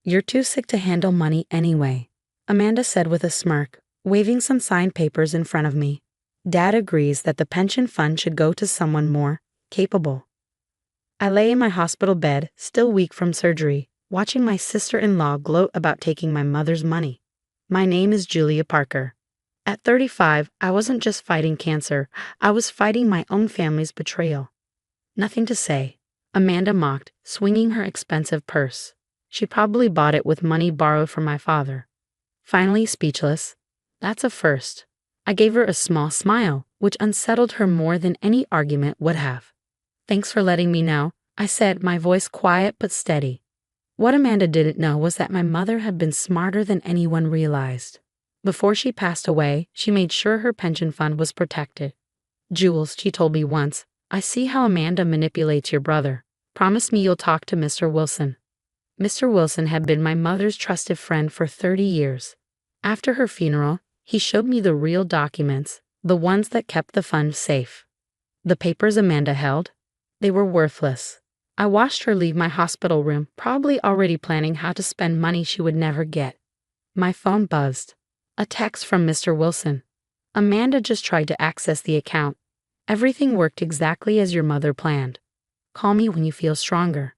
"You're too sick to handle money anyway," Amanda said with a smirk, waving some signed papers in front of me. "Dad agrees that the pension fund should go to someone more capable." I lay in my hospital bed, still weak from surgery, watching my sister-in-law gloat about taking my mother's money. My name is Julia Parker. At 35, I wasn't just fighting cancer, I was fighting my own family's betrayal. "Nothing to say," Amanda mocked, swinging her expensive purse. She probably bought it with money borrowed from my father. Finally speechless. "That's a first." I gave her a small smile, which unsettled her more than any argument would have. "Thanks for letting me know," I said, my voice quiet but steady. What Amanda didn't know was that my mother had been smarter than anyone realized. Before she passed away, she made sure her pension fund was protected. "Jules," she told me once, "I see how Amanda manipulates your brother. Promise me you'll talk to Mr. Wilson." Mr. Wilson had been my mother's trusted friend for 30 years. After her funeral, he showed me the real documents, the ones that kept the fund safe. The papers Amanda held, they were worthless. I watched her leave my hospital room, probably already planning how to spend money she would never get. My phone buzzed. A text from Mr. Wilson. "Amanda just tried to access the account. Everything worked exactly as your mother planned. Call me when you feel stronger."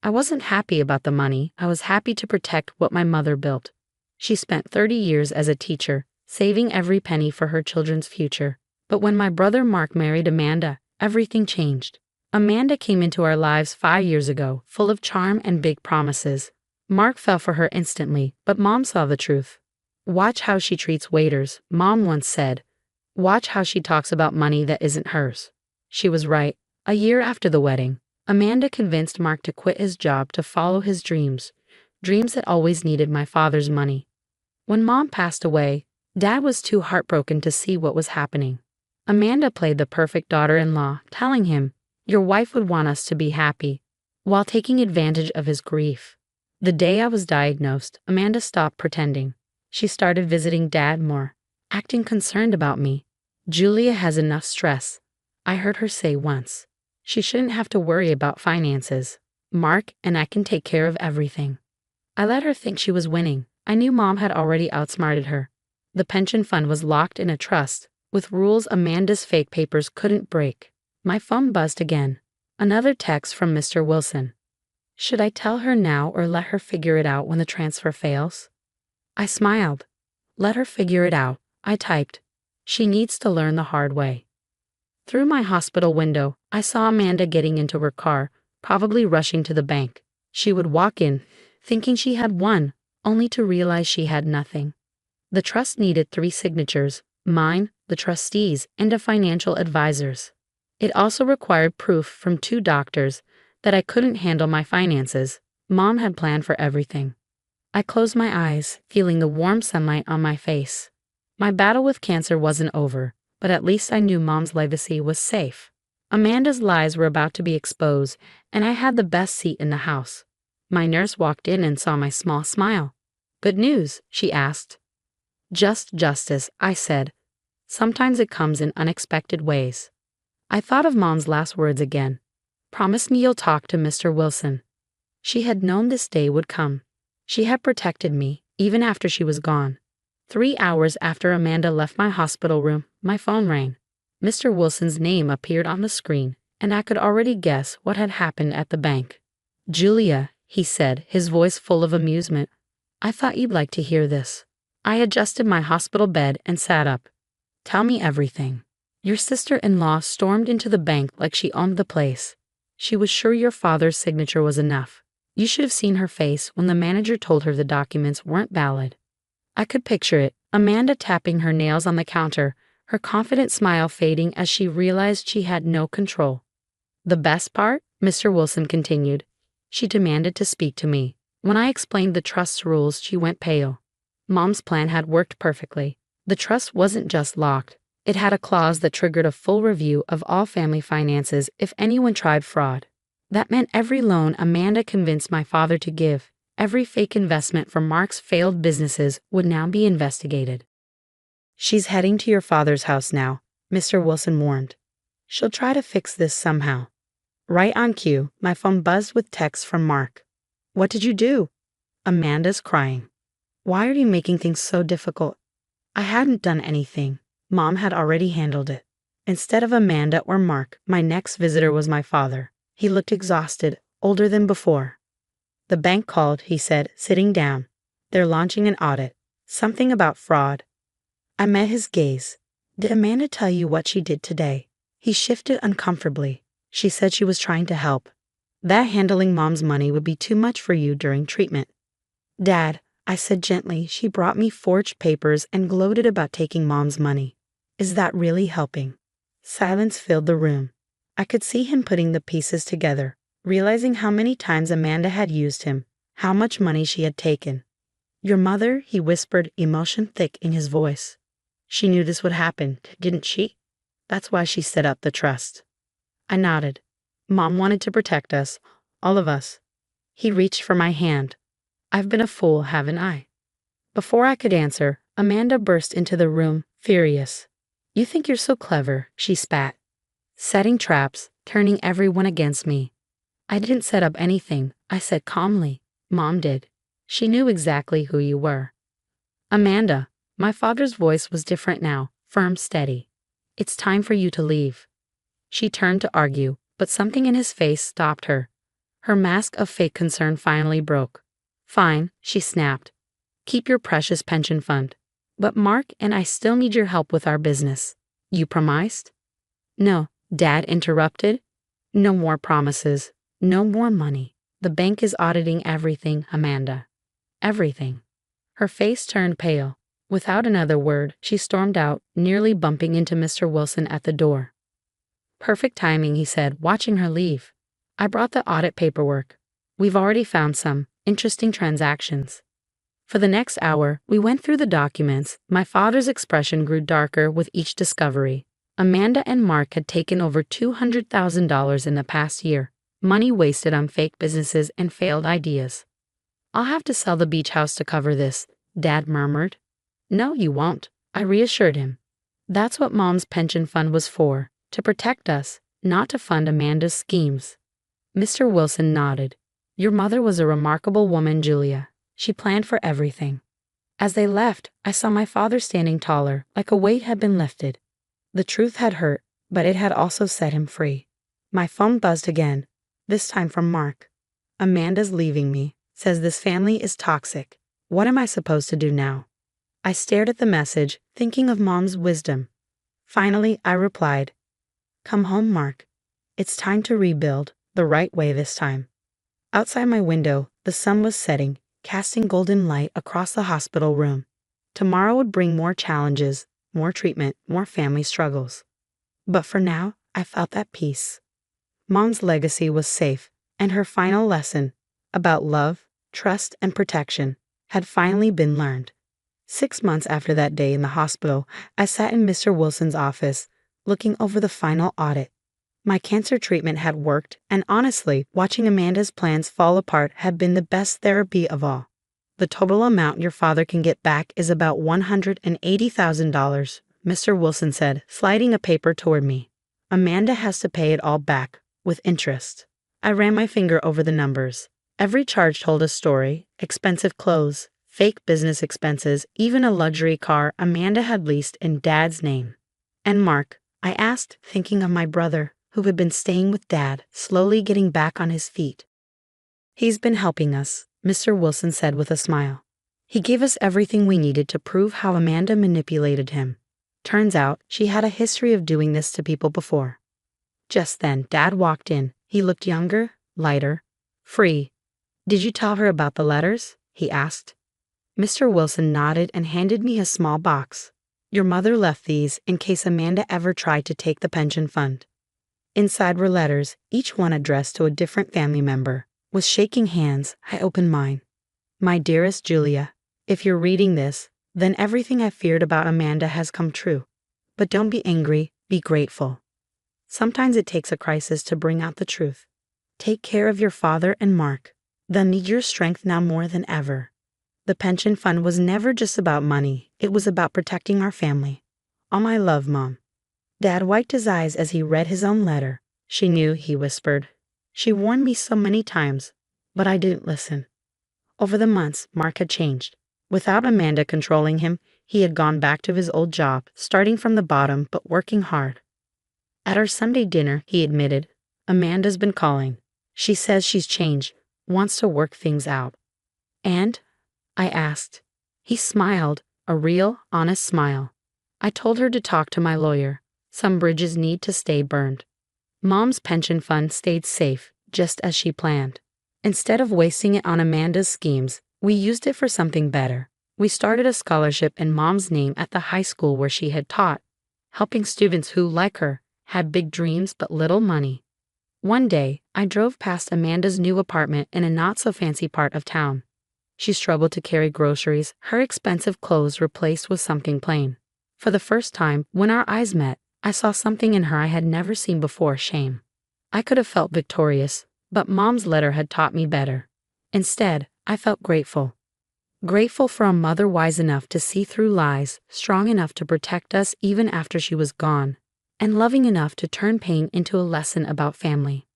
I wasn't happy about the money, I was happy to protect what my mother built. She spent 30 years as a teacher, saving every penny for her children's future. But when my brother Mark married Amanda, everything changed. Amanda came into our lives 5 years ago, full of charm and big promises. Mark fell for her instantly, but Mom saw the truth. "Watch how she treats waiters," Mom once said. "Watch how she talks about money that isn't hers." She was right. A year after the wedding, Amanda convinced Mark to quit his job to follow his dreams that always needed my father's money. When Mom passed away, Dad was too heartbroken to see what was happening. Amanda played the perfect daughter-in-law, telling him, "Your wife would want us to be happy," while taking advantage of his grief. The day I was diagnosed, Amanda stopped pretending. She started visiting Dad more, acting concerned about me. "Julia has enough stress," I heard her say once. "She shouldn't have to worry about finances. Mark and I can take care of everything." I let her think she was winning. I knew Mom had already outsmarted her. The pension fund was locked in a trust, with rules Amanda's fake papers couldn't break. My phone buzzed again. Another text from Mr. Wilson. "Should I tell her now or let her figure it out when the transfer fails?" I smiled. "Let her figure it out," I typed. "She needs to learn the hard way." Through my hospital window, I saw Amanda getting into her car, probably rushing to the bank. She would walk in, thinking she had won, only to realize she had nothing. The trust needed 3 signatures, mine, the trustees, and a financial advisor's. It also required proof from 2 doctors that I couldn't handle my finances. Mom had planned for everything. I closed my eyes, feeling the warm sunlight on my face. My battle with cancer wasn't over, but at least I knew Mom's legacy was safe. Amanda's lies were about to be exposed, and I had the best seat in the house. My nurse walked in and saw my small smile. "Good news?" she asked. "Just justice," I said. "Sometimes it comes in unexpected ways." I thought of Mom's last words again. "Promise me you'll talk to Mr. Wilson." She had known this day would come. She had protected me, even after she was gone. 3 hours after Amanda left my hospital room, my phone rang. Mr. Wilson's name appeared on the screen, and I could already guess what had happened at the bank. "Julia," he said, his voice full of amusement, "I thought you'd like to hear this." I adjusted my hospital bed and sat up. "Tell me everything." "Your sister-in-law stormed into the bank like she owned the place. She was sure your father's signature was enough. You should have seen her face when the manager told her the documents weren't valid." I could picture it, Amanda tapping her nails on the counter, her confident smile fading as she realized she had no control. "The best part?" Mr. Wilson continued. "She demanded to speak to me. When I explained the trust's rules, she went pale. Mom's plan had worked perfectly. The trust wasn't just locked. It had a clause that triggered a full review of all family finances if anyone tried fraud. That meant every loan Amanda convinced my father to give, every fake investment from Mark's failed businesses would now be investigated. "She's heading to your father's house now," Mr. Wilson warned. "She'll try to fix this somehow." Right on cue, my phone buzzed with texts from Mark. "What did you do?" Amanda's crying. Why are you making things so difficult? I hadn't done anything. Mom had already handled it. Instead of Amanda or Mark, my next visitor was my father. He looked exhausted, older than before. The bank called, he said, sitting down. They're launching an audit. Something about fraud. I met his gaze. Did Amanda tell you what she did today? He shifted uncomfortably. She said she was trying to help. That handling Mom's money would be too much for you during treatment. Dad, I said gently, she brought me forged papers and gloated about taking Mom's money. Is that really helping? Silence filled the room. I could see him putting the pieces together, realizing how many times Amanda had used him, how much money she had taken. Your mother, he whispered, emotion thick in his voice. She knew this would happen, didn't she? That's why she set up the trust. I nodded. Mom wanted to protect us, all of us. He reached for my hand. I've been a fool, haven't I? Before I could answer, Amanda burst into the room, furious. You think you're so clever, she spat. Setting traps, turning everyone against me. I didn't set up anything, I said calmly. Mom did. She knew exactly who you were. Amanda, my father's voice was different now, firm, steady. It's time for you to leave. She turned to argue, but something in his face stopped her. Her mask of fake concern finally broke. Fine, she snapped. Keep your precious pension fund. But Mark and I still need your help with our business. You promised? No, Dad interrupted. No more promises. No more money. The bank is auditing everything, Amanda. Everything. Her face turned pale. Without another word, she stormed out, nearly bumping into Mr. Wilson at the door. Perfect timing, he said, watching her leave. I brought the audit paperwork. We've already found some interesting transactions. For the next hour, we went through the documents. My father's expression grew darker with each discovery. Amanda and Mark had taken over $200,000 in the past year, money wasted on fake businesses and failed ideas. I'll have to sell the beach house to cover this, Dad murmured. No, you won't, I reassured him. That's what Mom's pension fund was for, to protect us, not to fund Amanda's schemes. Mr. Wilson nodded. Your mother was a remarkable woman, Julia. She planned for everything. As they left, I saw my father standing taller, like a weight had been lifted. The truth had hurt, but it had also set him free. My phone buzzed again, this time from Mark. Amanda's leaving me, says this family is toxic. What am I supposed to do now? I stared at the message, thinking of Mom's wisdom. Finally, I replied, Come home, Mark. It's time to rebuild, the right way this time. Outside my window, the sun was setting, casting golden light across the hospital room. Tomorrow would bring more challenges, more treatment, more family struggles. But for now, I felt at peace. Mom's legacy was safe, and her final lesson, about love, trust, and protection, had finally been learned. 6 months after that day in the hospital, I sat in Mr. Wilson's office, looking over the final audit. My cancer treatment had worked, and honestly, watching Amanda's plans fall apart had been the best therapy of all. The total amount your father can get back is about $180,000, Mr. Wilson said, sliding a paper toward me. Amanda has to pay it all back, with interest. I ran my finger over the numbers. Every charge told a story: expensive clothes, fake business expenses, even a luxury car Amanda had leased in Dad's name. And Mark, I asked, thinking of my brother, who had been staying with Dad, slowly getting back on his feet. He's been helping us, Mr. Wilson said with a smile. He gave us everything we needed to prove how Amanda manipulated him. Turns out, she had a history of doing this to people before. Just then, Dad walked in. He looked younger, lighter, free. Did you tell her about the letters? He asked. Mr. Wilson nodded and handed me a small box. Your mother left these in case Amanda ever tried to take the pension fund. Inside were letters, each one addressed to a different family member. With shaking hands, I opened mine. My dearest Julia, if you're reading this, then everything I feared about Amanda has come true. But don't be angry, be grateful. Sometimes it takes a crisis to bring out the truth. Take care of your father and Mark. They'll need your strength now more than ever. The pension fund was never just about money, it was about protecting our family. All my love, Mom. Dad wiped his eyes as he read his own letter. She knew, he whispered. She warned me so many times, but I didn't listen. Over the months, Mark had changed. Without Amanda controlling him, he had gone back to his old job, starting from the bottom but working hard. At our Sunday dinner, he admitted, "Amanda's been calling. She says she's changed, wants to work things out." "And?" I asked. He smiled, a real, honest smile. "I told her to talk to my lawyer. Some bridges need to stay burned." Mom's pension fund stayed safe, just as she planned. Instead of wasting it on Amanda's schemes, we used it for something better. We started a scholarship in Mom's name at the high school where she had taught, helping students who, like her, had big dreams but little money. One day, I drove past Amanda's new apartment in a not-so-fancy part of town. She struggled to carry groceries, her expensive clothes replaced with something plain. For the first time, when our eyes met, I saw something in her I had never seen before: shame. I could have felt victorious, but Mom's letter had taught me better. Instead, I felt grateful. Grateful for a mother wise enough to see through lies, strong enough to protect us even after she was gone, and loving enough to turn pain into a lesson about family.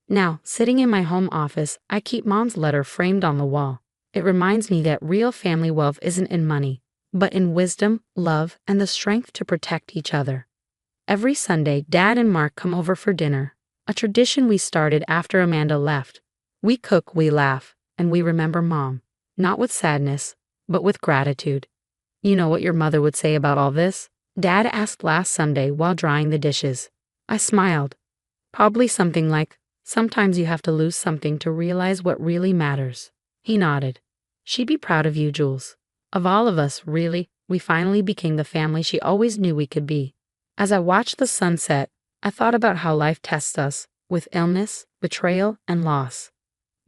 Now, sitting in my home office, I keep Mom's letter framed on the wall. It reminds me that real family wealth isn't in money, but in wisdom, love, and the strength to protect each other. Every Sunday, Dad and Mark come over for dinner, a tradition we started after Amanda left. We cook, we laugh, and we remember Mom, not with sadness, but with gratitude. "You know what your mother would say about all this?" Dad asked last Sunday while drying the dishes. I smiled. "Probably something like, sometimes you have to lose something to realize what really matters." He nodded. "She'd be proud of you, Jules. Of all of us, really, we finally became the family she always knew we could be." As I watched the sunset, I thought about how life tests us, with illness, betrayal, and loss.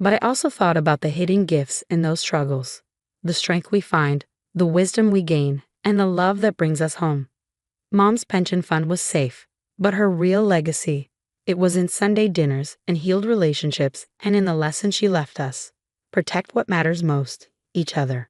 But I also thought about the hidden gifts in those struggles, the strength we find, the wisdom we gain, and the love that brings us home. Mom's pension fund was safe, but her real legacy, it was in Sunday dinners and healed relationships and in the lesson she left us. Protect what matters most, each other.